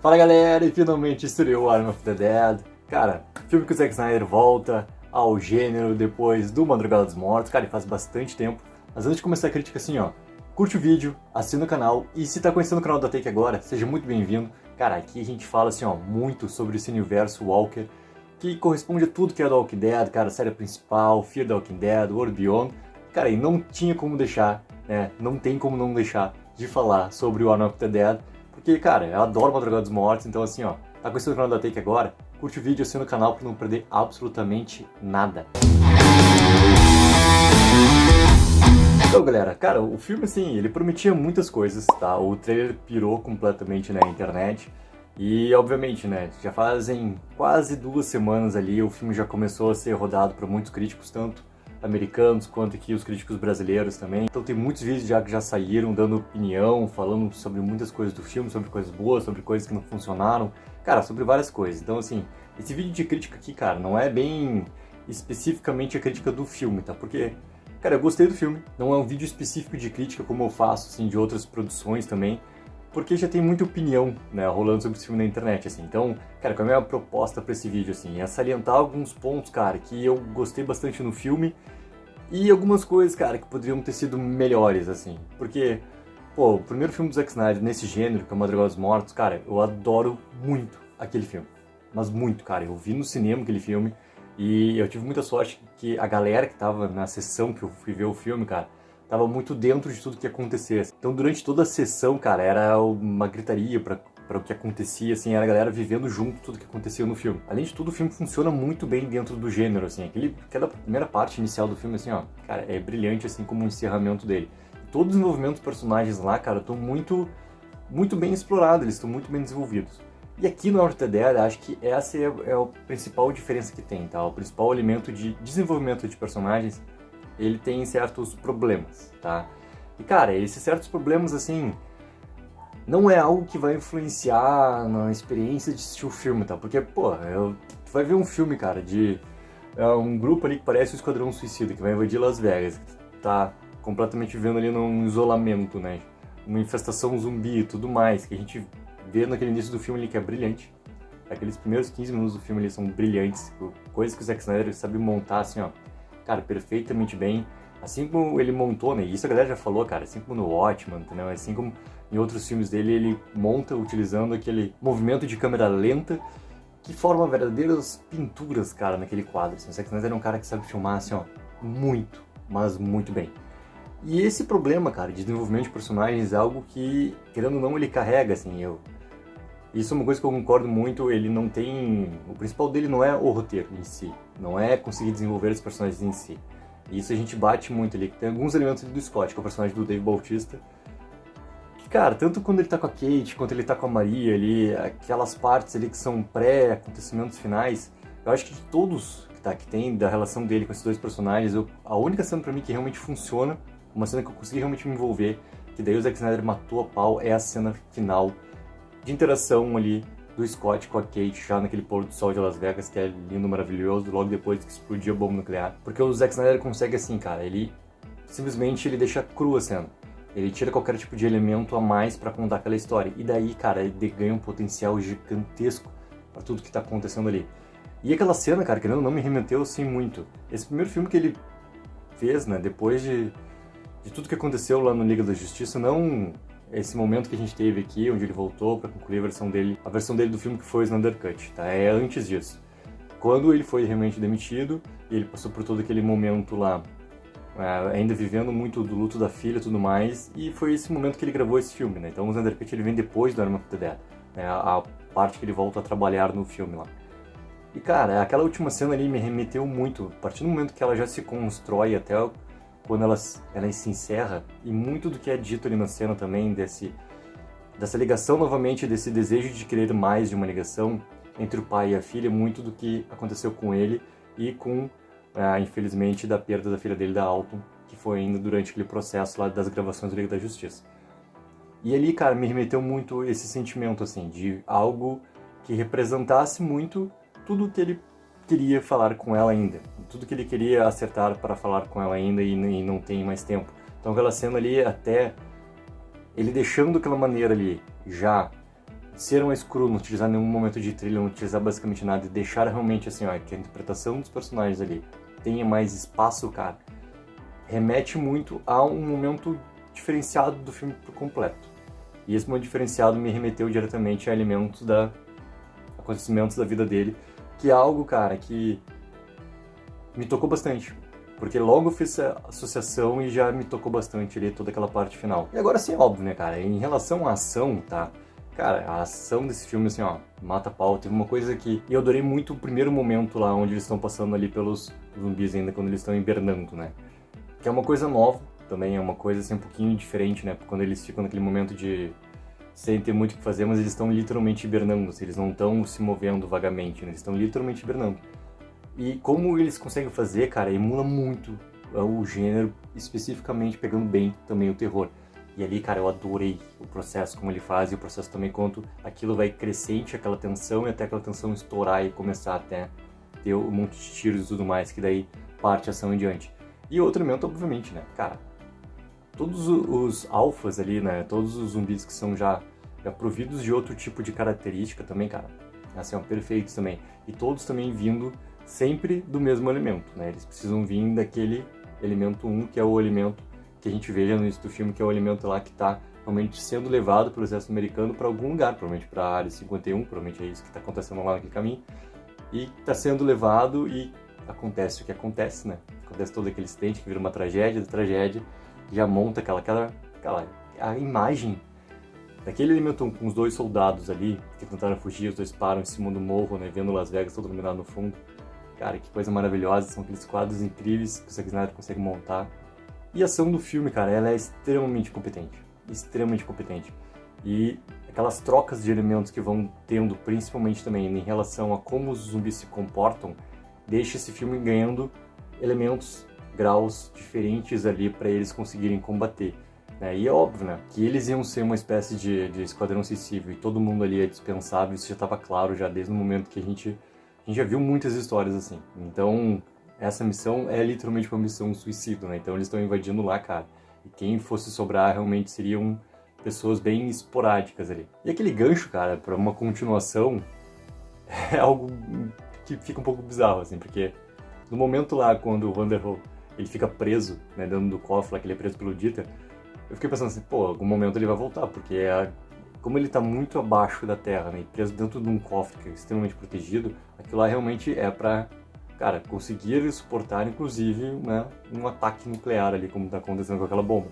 Fala galera, e finalmente estreou Army of the Dead. Cara, filme que o Zack Snyder volta ao gênero depois do Madrugada dos Mortos. Cara, e faz bastante tempo. Mas antes de começar a crítica assim, ó, curte o vídeo, assina o canal e se tá conhecendo o canal da Take agora, seja muito bem-vindo. Cara, aqui a gente fala assim, ó, muito sobre esse universo Walker, que corresponde a tudo que é do Walking Dead, cara, a série principal, Fear the Walking Dead, World Beyond. Cara, e não tinha como deixar, né, não tem como não deixar de falar sobre o Army of the Dead, porque, cara, eu adoro Madrugada dos Mortos, então assim, ó, tá conhecendo o canal da Take agora? Curte o vídeo, assina o canal pra não perder absolutamente nada. Então, galera, cara, o filme, assim, ele prometia muitas coisas, tá? O trailer pirou completamente na internet e, obviamente, né, já fazem quase 2 semanas ali, o filme já começou a ser rodado por muitos críticos, tanto americanos quanto aqui os críticos brasileiros também. Então tem muitos vídeos já que já saíram dando opinião, falando sobre muitas coisas do filme, sobre coisas boas, sobre coisas que não funcionaram, cara, sobre várias coisas. Então, assim, esse vídeo de crítica aqui, cara, não é bem especificamente a crítica do filme, tá? Porque, cara, eu gostei do filme, não é um vídeo específico de crítica como eu faço, assim, de outras produções também, porque já tem muita opinião, né, rolando sobre esse filme na internet, assim. Então, cara, qual é a minha proposta pra esse vídeo, assim? É salientar alguns pontos, cara, que eu gostei bastante no filme e algumas coisas, cara, que poderiam ter sido melhores, assim. Porque, pô, o primeiro filme do Zack Snyder nesse gênero, que é o Madrugada dos Mortos, cara, eu adoro muito aquele filme. Mas muito, cara. Eu vi no cinema aquele filme e eu tive muita sorte que a galera que tava na sessão que eu fui ver o filme, cara, tava muito dentro de tudo que acontecesse. Então, durante toda a sessão, cara, era uma gritaria para o que acontecia, assim, era a galera vivendo junto tudo que acontecia no filme. Além de tudo, o filme funciona muito bem dentro do gênero, assim, aquela primeira parte inicial do filme, assim, ó, cara, é brilhante, assim, como o encerramento dele. Todo o desenvolvimento dos personagens lá, cara, estão muito bem explorados, eles estão muito bem desenvolvidos. E aqui no Army of the Dead, acho que essa é a principal diferença que tem, tá? O principal elemento de desenvolvimento de personagens, ele tem certos problemas, tá? E, cara, esses certos problemas, assim, não é algo que vai influenciar na experiência de assistir o filme, tá? Porque, pô, tu vai ver um filme, cara, de um grupo ali que parece o Esquadrão Suicida, que vai invadir Las Vegas, que tá completamente vivendo ali num isolamento, né? Uma infestação zumbi e tudo mais, que a gente vê naquele início do filme ali que é brilhante. Aqueles primeiros 15 minutos do filme ali são brilhantes, coisas que o Zack Snyder sabe montar, assim, ó, cara, perfeitamente bem. Assim como ele montou, né, e isso a galera já falou, cara, assim como no Watchmen, entendeu? Assim como em outros filmes dele, ele monta utilizando aquele movimento de câmera lenta que forma verdadeiras pinturas, cara, naquele quadro. Assim. O Zack Snyder é um cara que sabe filmar, assim, ó, muito, mas muito bem. E esse problema, cara, de desenvolvimento de personagens é algo que, querendo ou não, ele carrega, assim, Isso é uma coisa que eu concordo muito, ele não tem... O principal dele não é o roteiro em si, não é conseguir desenvolver os personagens em si. E isso a gente bate muito ali, tem alguns elementos ali do Scott, que é o personagem do Dave Bautista, que, cara, tanto quando ele tá com a Kate, quanto ele tá com a Maria ali, aquelas partes ali que são pré-acontecimentos finais, eu acho que de todos que tem da relação dele com esses dois personagens, a única cena pra mim que realmente funciona, uma cena que eu consegui realmente me envolver, que daí o Zack Snyder matou a pau, é a cena final de interação ali do Scott com a Kate já naquele pôr do sol de Las Vegas, que é lindo, maravilhoso, logo depois que explodiu a bomba nuclear. Porque o Zack Snyder consegue assim, cara, ele simplesmente deixa crua a cena. Ele tira qualquer tipo de elemento a mais pra contar aquela história. E daí, cara, ele ganha um potencial gigantesco pra tudo que tá acontecendo ali. E aquela cena, cara, querendo ou não, me remeteu assim muito. Esse primeiro filme que ele fez, né, depois de tudo que aconteceu lá no Liga da Justiça, não esse momento que a gente teve aqui, onde ele voltou pra concluir a versão dele do filme que foi o Snyder Cut, tá? É antes disso. Quando ele foi realmente demitido, e ele passou por todo aquele momento lá, ainda vivendo muito do luto da filha e tudo mais, e foi esse momento que ele gravou esse filme, né? Então o Snyder Cut ele vem depois do Army of the Dead, né? A parte que ele volta a trabalhar no filme lá. E cara, aquela última cena ali me remeteu muito, a partir do momento que ela já se constrói até quando ela se encerra, e muito do que é dito ali na cena também, dessa ligação novamente, desse desejo de querer mais de uma ligação entre o pai e a filha, muito do que aconteceu com ele e com, infelizmente, da perda da filha dele, da Alton, que foi ainda durante aquele processo lá das gravações do Liga da Justiça. E ali, cara, me remeteu muito esse sentimento, assim, de algo que representasse muito tudo que ele queria falar com ela ainda, tudo que ele queria acertar para falar com ela ainda e não tem mais tempo. Então aquela cena ali, até ele deixando aquela maneira ali já ser mais cru, não utilizar nenhum momento de trilha, não utilizar basicamente nada e deixar realmente assim, ó, que a interpretação dos personagens ali tenha mais espaço, cara, remete muito a um momento diferenciado do filme por completo. E esse momento diferenciado me remeteu diretamente a acontecimentos da vida dele, que é algo, cara, que me tocou bastante. Porque logo eu fiz essa associação e já me tocou bastante ali toda aquela parte final. E agora sim, óbvio, né, cara, em relação à ação, tá? Cara, a ação desse filme, assim, ó, mata pau. Teve uma coisa que... E eu adorei muito o primeiro momento lá, onde eles estão passando ali pelos zumbis ainda, quando eles estão hibernando, né? Que é uma coisa nova, também é uma coisa, assim, um pouquinho diferente, né? Quando eles ficam naquele momento de... sem ter muito o que fazer, mas eles estão literalmente hibernando, assim, eles não estão se movendo vagamente, né? Eles estão literalmente hibernando. E como eles conseguem fazer, cara, emula muito o gênero, especificamente pegando bem também o terror. E ali, cara, eu adorei o processo, como ele faz, e o processo também quanto aquilo vai crescente, aquela tensão, e até aquela tensão estourar e começar até ter um monte de tiros e tudo mais, que daí parte a ação em diante. E outro elemento, obviamente, né, cara, todos os alfas ali, né, todos os zumbis que são já providos de outro tipo de característica também, cara, assim, ó, perfeitos também. E todos também vindo sempre do mesmo elemento, né, eles precisam vir daquele elemento 1, que é o elemento que a gente vê já no início do filme, que é o elemento lá que está realmente sendo levado pelo exército americano para algum lugar, provavelmente para a área 51, provavelmente é isso que está acontecendo lá naquele caminho, e está sendo levado e acontece o que acontece, né? Acontece todo aquele acidente que vira uma tragédia, da tragédia já monta a imagem daquele elemento 1 com os dois soldados ali que tentaram fugir, os dois param em cima do morro, né? Vendo Las Vegas todo iluminado no fundo. Cara, que coisa maravilhosa, são aqueles quadros incríveis que o Zack Snyder consegue montar. E a ação do filme, cara, ela é extremamente competente. Extremamente competente. E aquelas trocas de elementos que vão tendo, principalmente também em relação a como os zumbis se comportam, deixa esse filme ganhando elementos, graus diferentes ali para eles conseguirem combater. Né? E é óbvio, né, que eles iam ser uma espécie de esquadrão suicida e todo mundo ali é dispensável, isso já estava claro já desde o momento que a gente já viu muitas histórias assim. Então, essa missão é literalmente uma missão suicida, né? Então eles estão invadindo lá, cara. E quem fosse sobrar realmente seriam pessoas bem esporádicas ali. E aquele gancho, cara, pra uma continuação é algo que fica um pouco bizarro, assim, porque no momento lá, quando o Vanderhoof, ele fica preso, né, dentro do cofre lá, que ele é preso pelo Dieter, eu fiquei pensando assim, pô, algum momento ele vai voltar, porque como ele tá muito abaixo da terra, né, e preso dentro de um cofre que é extremamente protegido, aquilo lá realmente é pra... cara, conseguir suportar, inclusive, né, um ataque nuclear ali, como está acontecendo com aquela bomba.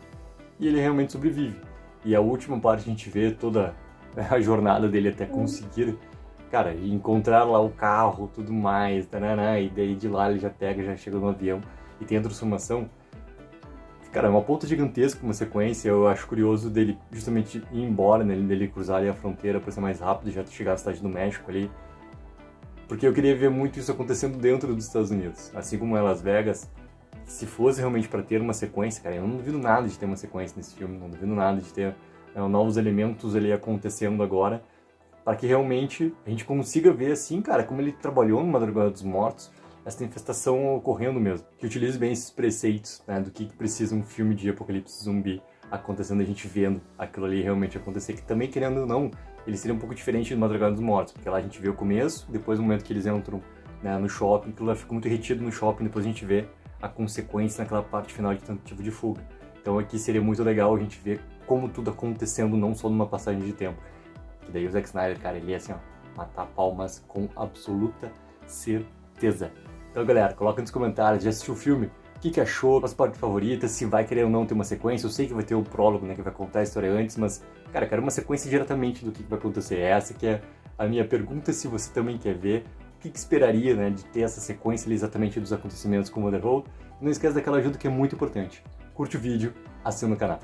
E ele realmente sobrevive. E a última parte a gente vê toda a jornada dele até conseguir, cara, encontrar lá o carro, tudo mais, tarará, e daí de lá ele já pega, já chega no avião e tem a transformação. Cara, é uma ponta gigantesca, uma sequência, eu acho curioso dele justamente ir embora, né, dele cruzar ali a fronteira para ser mais rápido e já chegar à cidade do México ali. Porque eu queria ver muito isso acontecendo dentro dos Estados Unidos. Assim como é Las Vegas, se fosse realmente para ter uma sequência, cara, eu não duvido nada de ter uma sequência nesse filme, não duvido nada de ter novos elementos ali acontecendo agora, para que realmente a gente consiga ver assim, cara, como ele trabalhou no Madrugada dos Mortos, essa infestação ocorrendo mesmo. Que utilize bem esses preceitos, né, do que precisa um filme de apocalipse zumbi acontecendo, a gente vendo aquilo ali realmente acontecer, que também, querendo ou não, ele seria um pouco diferente do Madrugada dos Mortos, porque lá a gente vê o começo, depois o momento que eles entram, né, no shopping, aquilo lá fica muito retido no shopping, depois a gente vê a consequência naquela parte final de tentativa de fuga. Então aqui seria muito legal a gente ver como tudo acontecendo, não só numa passagem de tempo. Que daí o Zack Snyder, cara, ele é assim, ó, matar palmas com absoluta certeza. Então, galera, coloca nos comentários, já assistiu o filme? O que achou? Qual a sua parte favorita? Se vai querer ou não ter uma sequência? Eu sei que vai ter o prólogo, né, que vai contar a história antes, mas, cara, eu quero uma sequência diretamente do que vai acontecer. Essa que é a minha pergunta, se você também quer ver. O que aqui né, de ter essa sequência ali exatamente dos acontecimentos com o Vanderhoof. Não esquece daquela ajuda que é muito importante. Curte o vídeo, assina o canal.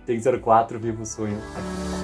Take 04, viva o sonho aqui.